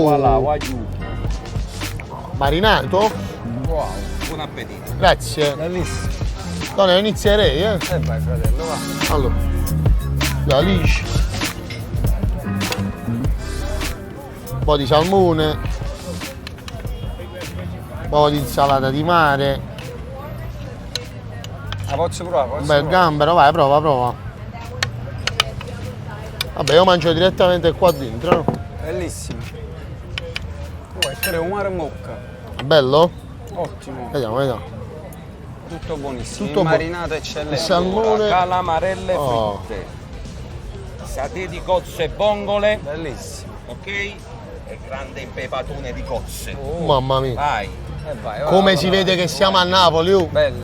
Voilà, wagyu. Marinato? Wow, buon appetito. Grazie. Bellissimo. Donna, inizierei, Vai fratello, va. Allora. La liscia. Un po' di salmone. Un po' di insalata di mare. La posso provare? Un bel gambero, vai, prova. Vabbè, io mangio direttamente qua dentro, no? Bellissimo. Questo è un mare mocca. Bello? Ottimo. Vediamo. Tutto buonissimo. Tutto Marinato eccellente. Il salmone. Calamarelle Oh. fritte. Satè di cozze e vongole, Bellissimo. ok? E grande impepatone di cozze. Oh. Mamma mia. Vai. Vai, Come si vede che siamo a Napoli, oh. Bello.